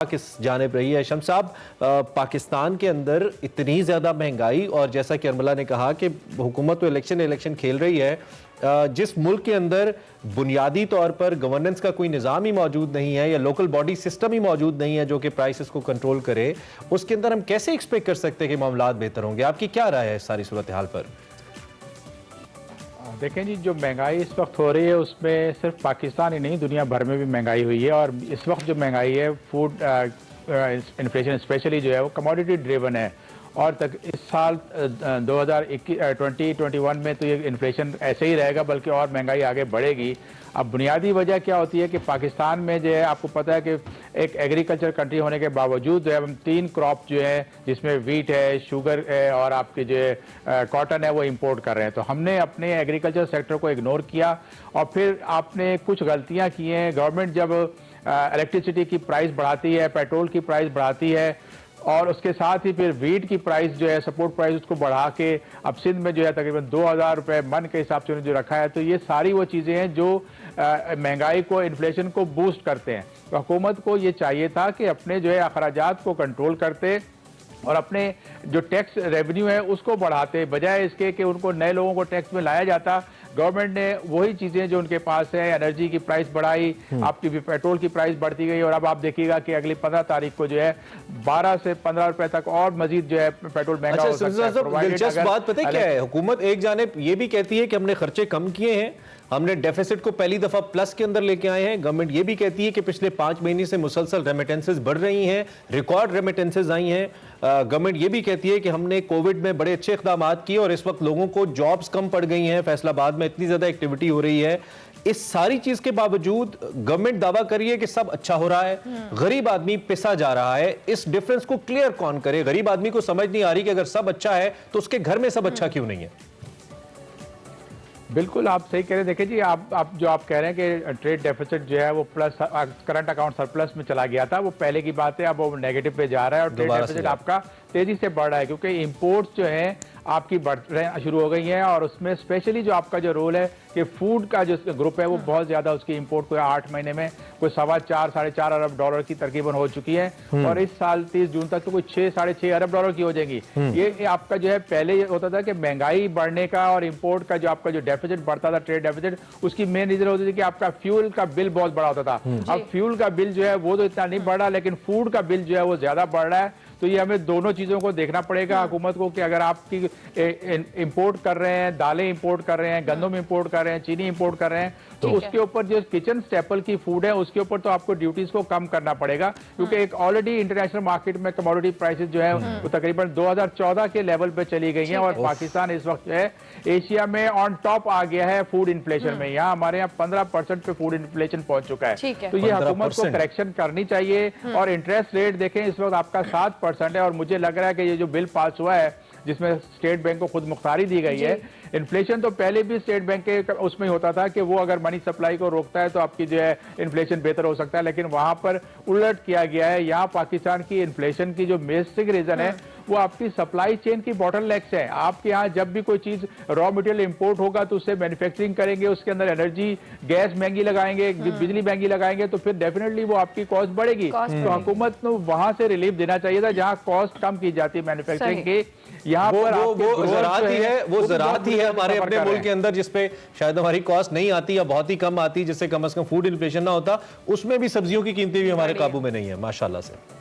किस जानिब रही है शम्स साहब? पाकिस्तान के अंदर इतनी ज़्यादा महंगाई और जैसा कि अरमला ने कहा कि हुकूमत तो इलेक्शन खेल रही है, जिस मुल्क के अंदर बुनियादी तौर पर गवर्नेंस का कोई निज़ाम ही मौजूद नहीं है या लोकल बॉडी सिस्टम ही मौजूद नहीं है जो कि प्राइसेस को कंट्रोल करे, उसके अंदर हम कैसे एक्सपेक्ट कर सकते हैं कि मामलात बेहतर होंगे? आपकी क्या राय है इस सारी सूरत हाल पर? देखें जी, जो महंगाई इस वक्त हो रही है उसमें सिर्फ पाकिस्तान ही नहीं दुनिया भर में भी महंगाई हुई है। और इस वक्त जो महंगाई है फूड इन्फ्लेशन स्पेशली जो है वो कमोडिटी ड्रिवन है। और तक इस साल 2021 में तो ये इन्फ्लेशन ऐसे ही रहेगा, बल्कि और महंगाई आगे बढ़ेगी। अब बुनियादी वजह क्या होती है कि पाकिस्तान में जो है आपको पता है कि एक एग्रीकल्चर कंट्री होने के बावजूद जो है हम 3 क्रॉप जो है जिसमें वीट है, शुगर है और आपके जो है कॉटन है वो इंपोर्ट कर रहे हैं। तो हमने अपने एग्रीकल्चर सेक्टर को इग्नोर किया और फिर आपने कुछ गलतियां की हैं। गवर्नमेंट जब इलेक्ट्रिसिटी की प्राइस बढ़ाती है, पेट्रोल की प्राइस बढ़ाती है और उसके साथ ही फिर वीट की प्राइस जो है सपोर्ट प्राइस उसको बढ़ा के अब सिंध में जो है तकरीबन 2000 रुपये मन के हिसाब से उन्होंने जो रखा है। तो ये सारी वो चीज़ें हैं जो महंगाई को, इन्फ्लेशन को बूस्ट करते हैं। तो हुकूमत को ये चाहिए था कि अपने जो है अखराजात को कंट्रोल करते और अपने जो टैक्स रेवेन्यू है उसको बढ़ाते, बजाय इसके कि उनको नए लोगों को टैक्स में लाया जाता। गवर्नमेंट ने वही चीज़ें जो उनके पास है, एनर्जी की प्राइस बढ़ाई, आपकी भी पेट्रोल की प्राइस बढ़ती गई और अब आप देखिएगा कि अगली 15 तारीख को जो है 12 से 15 रुपए तक और मजीद जो है पेट्रोल महंगा हो सकता है। दिलचस्प बात पता है क्या है? हुकूमत एक जानिब ये भी कहती है कि हमने खर्चे कम किए हैं, हमने डेफिसिट को पहली दफा प्लस के अंदर लेके आए हैं। गवर्नमेंट ये भी कहती है कि पिछले 5 महीने से मुसलसल रेमिटेंसेस बढ़ रही हैं, रिकॉर्ड रेमिटेंसेस आई हैं। गवर्नमेंट ये भी कहती है कि हमने कोविड में बड़े अच्छे इक़दाम किए और इस वक्त लोगों को जॉब्स कम पड़ गई हैं, फैसलाबाद में इतनी ज्यादा एक्टिविटी हो रही है। इस सारी चीज के बावजूद गवर्नमेंट दावा कर रही है कि सब अच्छा हो रहा है, गरीब आदमी पिसा जा रहा है। इस डिफरेंस को क्लियर कौन करे? गरीब आदमी को समझ नहीं आ रही कि अगर सब अच्छा है तो उसके घर में सब अच्छा क्यों नहीं है? बिल्कुल आप सही कह रहे हैं। देखिए जी, आप जो आप कह रहे हैं कि ट्रेड डेफिसिट जो है वो प्लस करंट अकाउंट सरप्लस में चला गया था, वो पहले की बात है। अब वो नेगेटिव पे जा रहा है और ट्रेड डेफिसिट आपका तेजी से बढ़ रहा है क्योंकि इंपोर्ट्स जो है आपकी बढ़ शुरू हो गई हैं। और उसमें स्पेशली जो आपका जो रोल है कि फूड का जो ग्रुप है वो बहुत ज्यादा, उसकी इंपोर्ट को 8 महीने में कोई 4.25 साढ़े 4 अरब डॉलर की तकरीबन हो चुकी है और इस साल 30 जून तक तो कोई 6 साढ़े 6 अरब डॉलर की हो जाएगी। ये आपका जो है पहले ये होता था कि महंगाई बढ़ने का और इंपोर्ट का जो आपका जो डेफिसिट बढ़ता था, ट्रेड डेफिसिट, उसकी मेन रीजन होती थी कि आपका फ्यूल का बिल बहुत बड़ा होता था। अब फ्यूल का बिल जो है वो तो इतना नहीं बढ़ रहा, लेकिन फूड का बिल जो है वो ज्यादा बढ़ रहा है। तो ये हमें दोनों चीजों को देखना पड़ेगा हुकूमत को कि अगर आपकी इंपोर्ट कर रहे हैं, दालें इंपोर्ट कर रहे हैं, गंदम इंपोर्ट कर रहे हैं, चीनी इंपोर्ट कर रहे हैं, तो उसके ऊपर जो किचन स्टेपल की फूड है उसके ऊपर तो आपको ड्यूटीज को कम करना पड़ेगा क्योंकि एक ऑलरेडी इंटरनेशनल मार्केट में कमोडिटी प्राइसेस जो है वो तकरीबन 2014 के लेवल पे चली गई हैं और पाकिस्तान इस वक्त जो है एशिया में ऑन टॉप आ गया है फूड इन्फ्लेशन में। यहाँ हमारे यहाँ 15% पे फूड इन्फ्लेशन पहुंच चुका है। तो ये हुकूमत को करेक्शन करनी चाहिए। और इंटरेस्ट रेट देखें इस वक्त आपका 7% है और मुझे लग रहा है कि ये जो बिल पास हुआ है जिसमें स्टेट बैंक को खुद मुख्तारी दी गई है, इन्फ्लेशन तो पहले भी स्टेट बैंक के उसमें होता था कि वो अगर मनी सप्लाई को रोकता है तो आपकी जो है इन्फ्लेशन बेहतर हो सकता है, लेकिन वहां पर उलट किया गया है। यहाँ पाकिस्तान की इन्फ्लेशन की जो बेसिक रीजन है वो आपकी सप्लाई चेन की बॉटलनेक्स है। आपके यहाँ जब भी कोई चीज रॉ मटेरियल इंपोर्ट होगा तो उससे मैन्युफैक्चरिंग करेंगे, उसके अंदर एनर्जी गैस महंगी लगाएंगे, बिजली महंगी लगाएंगे, तो फिर डेफिनेटली वो आपकी कॉस्ट बढ़ेगी। तो हुकूमत को वहां से रिलीफ देना चाहिए था जहाँ कॉस्ट कम की जाती है मैन्युफैक्चरिंग की। यहाँ पर वो ज़राअत ही है हमारे अपने मुल्क के अंदर जिसपे शायद हमारी कॉस्ट नहीं आती या बहुत ही कम आती, जिससे कम से कम फूड इन्फ्लेशन ना होता। उसमें भी सब्जियों की कीमतें भी हमारे काबू में नहीं है माशाल्लाह से।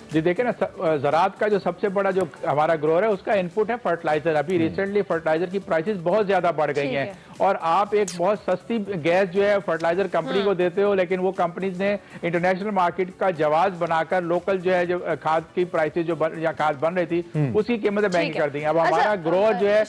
जी देखिए ना, ज़राअत का जो सबसे बड़ा जो हमारा ग्रोअर है उसका इनपुट है फर्टिलाइजर। अभी रिसेंटली फर्टिलाइजर की प्राइसेस बहुत ज्यादा बढ़ गई हैं और आप एक बहुत सस्ती गैस जो है फर्टिलाइजर कंपनी को देते हो, लेकिन वो कंपनीज ने इंटरनेशनल मार्केट का जवाब बनाकर लोकल जो है जो खाद की प्राइसेस जो या खाद बन रही थी उसकी कीमतें महंगी कर दी। अब हमारा ग्रोअर जो है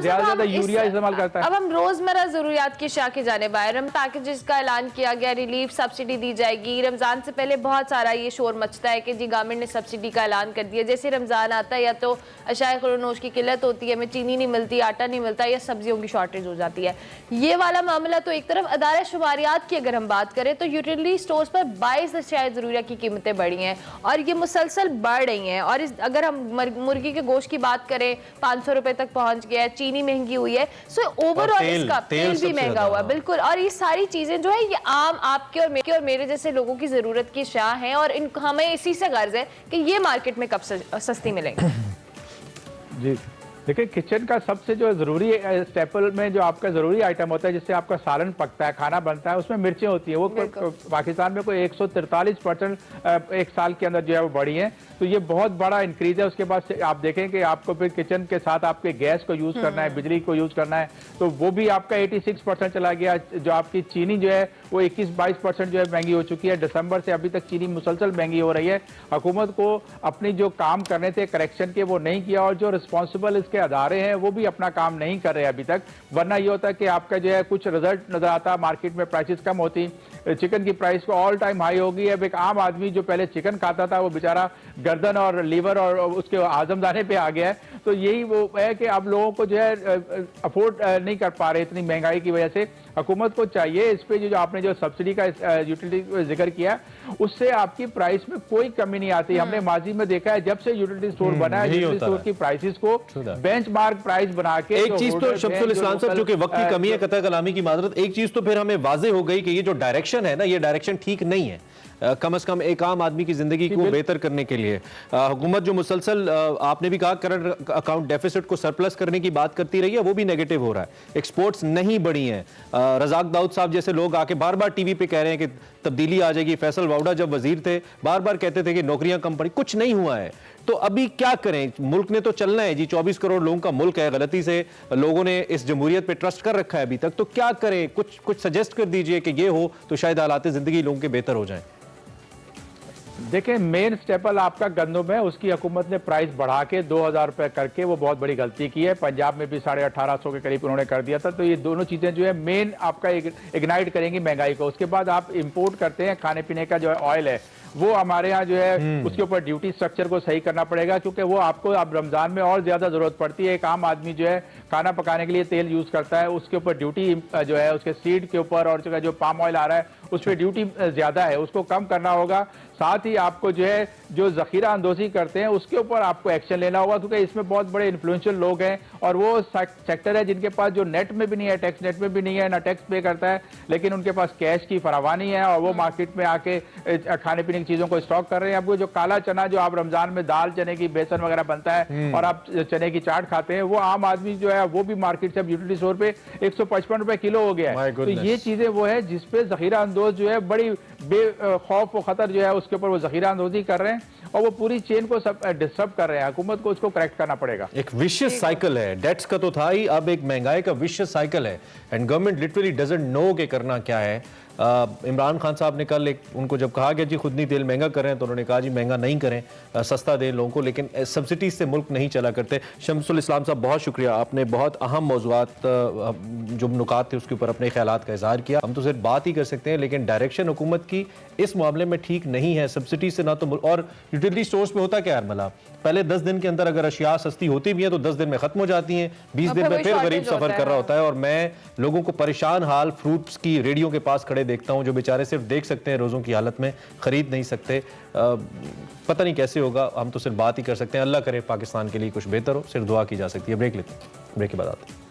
ज्यादा यूरिया इस्तेमाल करता है। अब हम रोजमर्रा जरूरियात की अशिया की जानिब आए। पैकेजेस का ऐलान किया गया, रिलीफ सब्सिडी दी जाएगी। रमजान से पहले बहुत सारा ये शोर मचता है कि जी गवर्नमेंट ने सब्सिडी का ऐलान कर दिया। जैसे रमजान आता है या तो अशाए खुरोनोश की किल्लत होती है, हमें चीनी नहीं मिलती, आटा नहीं मिलता या सब्जियों की शॉर्टेज हो जाती है। है। ये वाला मामला तो एक तरफ। अदारा शुमारियात की अगर हम बात करें तो यूटिलिटी स्टोर्स पर 22 अशियाए ज़रूरिया की कीमतें बढ़ी हैं और ये मुसलसल बढ़ रही हैं। और अगर हम मुर्गी के गोश्त की बात करें 500 रुपए तक पहुंच गया है, चीनी महंगी हुई है, सो ओवरऑल इसका तेल भी महंगा हुआ है। बिल्कुल, और ये सारी चीजें जो है ये आम आपके और मेरे जैसे लोगों की जरूरत की अशिया हैं और हमें इसी से गर्ज है कि ये मार्केट में कब सस्ती मिलेंगी। जी देखिए, किचन का सबसे जो ज़रूरी स्टेपल में जो आपका ज़रूरी आइटम होता है जिससे आपका सालन पकता है, खाना बनता है, उसमें मिर्चें होती है। वो पाकिस्तान में कोई 143% एक साल के अंदर जो है वो बढ़ी है, तो ये बहुत बड़ा इंक्रीज है। उसके बाद आप देखें कि आपको फिर किचन के साथ आपके गैस को यूज़ करना है, बिजली को यूज़ करना है, तो वो भी आपका 86% चला गया। जो आपकी चीनी जो है वो 21-22% जो है महंगी हो चुकी है। दिसंबर से अभी तक चीनी मुसलसल महंगी हो रही है। हुकूमत को अपनी जो काम करने थे करेक्शन के वो नहीं किया और जो रिस्पॉन्सिबल इसके अदारे हैं वो भी अपना काम नहीं कर रहे अभी तक। वरना ये होता है कि आपका जो है कुछ रिजल्ट नजर आता, मार्केट में प्राइसेस कम होती, चिकन की प्राइस को ऑल टाइम हाई होगी। अब एक आम आदमी जो पहले चिकन खाता था वो बेचारा गर्दन और लीवर और उसके आजमदाने पे आ गया है। तो यही वो है कि अब लोगों को जो है अफोर्ड नहीं कर पा रहे इतनी महंगाई की वजह से। हुकूमत को चाहिए इस पे जो आपने जो सब्सिडी का यूटिलिटी जिक्र किया उससे आपकी प्राइस में कोई कमी नहीं आती। हमने माजी में देखा है जब से यूटिलिटी स्टोर बना है, यूटिलिटी स्टोर की प्राइसेस को बेंचमार्क प्राइस बना के एक चीज तो शम्सुल इस्लाम साहब, जो कि वक्त की कमी है, कतई कलामी की माजरत, एक चीज तो फिर हमें वाजे हो गई कि ये जो डायरेक्शन है ना, ये डायरेक्शन ठीक नहीं है। कम से कम एक आम आदमी की जिंदगी को बेहतर करने के लिए हुकूमत जो मुसलसल आपने भी कहा करंट अकाउंट डेफिसिट को सरप्लस करने की बात करती रही है, वो भी नेगेटिव हो रहा है। एक्सपोर्ट्स नहीं बढ़ी हैं। रजाक दाऊद साहब जैसे लोग आके बार बार टीवी पे कह रहे हैं कि तब्दीली आ जाएगी। फैसल वाउडा जब वजीर थे बार बार कहते थे कि नौकरियां कम पड़ी, कुछ नहीं हुआ है। तो अभी क्या करें? मुल्क ने तो चलना है जी, 24 करोड़ लोगों का मुल्क है। गलती से लोगों ने इस जमहूरियत पे ट्रस्ट कर रखा है अभी तक, तो क्या करें? कुछ सजेस्ट कर दीजिए कि ये हो तो शायद हालात जिंदगी लोगों के बेहतर हो जाएं। देखिए, मेन स्टेपल आपका गंदम है, उसकी हुकूमत ने प्राइस बढ़ा के 2000 रुपए करके वो बहुत बड़ी गलती की है। पंजाब में भी 1850 के करीब उन्होंने कर दिया था। तो ये दोनों चीजें जो है मेन आपका इग्नाइट करेंगी महंगाई को। उसके बाद आप इंपोर्ट करते हैं खाने पीने का जो है ऑयल है, वो हमारे यहाँ जो है उसके ऊपर ड्यूटी स्ट्रक्चर को सही करना पड़ेगा, क्योंकि वो आपको अब रमजान में और ज्यादा जरूरत पड़ती है। एक आम आदमी जो है खाना पकाने के लिए तेल यूज करता है, उसके ऊपर ड्यूटी जो है उसके सीड के ऊपर और जो पाम ऑयल आ रहा है उस पर ड्यूटी ज्यादा है, उसको कम करना होगा। साथ ही आपको जो है जो जखीरा अंदोजी करते हैं उसके ऊपर आपको एक्शन लेना होगा, क्योंकि इसमें बहुत बड़े इन्फ्लुएंशियल लोग हैं और वो सेक्टर है जिनके पास जो नेट में भी नहीं है, टैक्स नेट में भी नहीं है, ना टैक्स पे करता है, लेकिन उनके पास कैश की फरावानी है और वो मार्केट में आके खाने पीने की चीजों को स्टॉक कर रहे हैं। आपको जो काला चना जो आप रमजान में दाल चने की बेसन वगैरह बनता है और आप चने की चाट खाते हैं, वो आम आदमी जो है वो भी मार्केट से यूटिलिटी स्टोर पे 155 रुपए किलो हो गया है। तो ये चीजें वो है जिसपे जखीरा अंदोज जो है बड़ी बेखौफ व खतर जो है उसके ऊपर वो जखीरा अंदोजी कर रहे हैं और वो पूरी चेन को सब डिस्टर्ब कर रहे हैं। हुकूमत को उसको करेक्ट करना पड़ेगा। एक विशियस साइकिल है, डेट्स का तो था ही, अब एक महंगाई का विशियस साइकिल है and government literally doesn't know के करना क्या है। इमरान खान साहब ने कल उनको जब कहा गया जी खुद नहीं तेल महंगा करें, तो उन्होंने कहा जी महंगा नहीं करें, सस्ता दें लोगों को, लेकिन सब्सिडीज से मुल्क नहीं चला करते। शम्सुल इस्लाम साहब बहुत शुक्रिया, आपने बहुत अहम मौज़ूआत जो नुकात थे उसके ऊपर अपने ख्यालात का इजहार किया। हम तो सिर्फ बात ही कर सकते हैं, लेकिन डायरेक्शन हुकूमत की इस मामले में ठीक नहीं है। सब्सिडी से ना तो और यूटिलिटी स्टोर्स पे होता क्या है मला, पहले 10 दिन के अंदर अगर अशिया सस्ती होती भी है तो 10 दिन में खत्म हो जाती हैं, 20 दिन में फिर गरीब सफर कर रहा होता है। और मैं लोगों को परेशान हाल फ्रूट्स की रेडियो के पास खड़े देखता हूं, जो बेचारे सिर्फ देख सकते हैं रोजों की हालत में, खरीद नहीं सकते। पता नहीं कैसे होगा, हम तो सिर्फ बात ही कर सकते हैं। अल्लाह करे पाकिस्तान के लिए कुछ बेहतर हो, सिर्फ दुआ की जा सकती है। ब्रेक लेते हैं, ब्रेक के बाद आते हैं।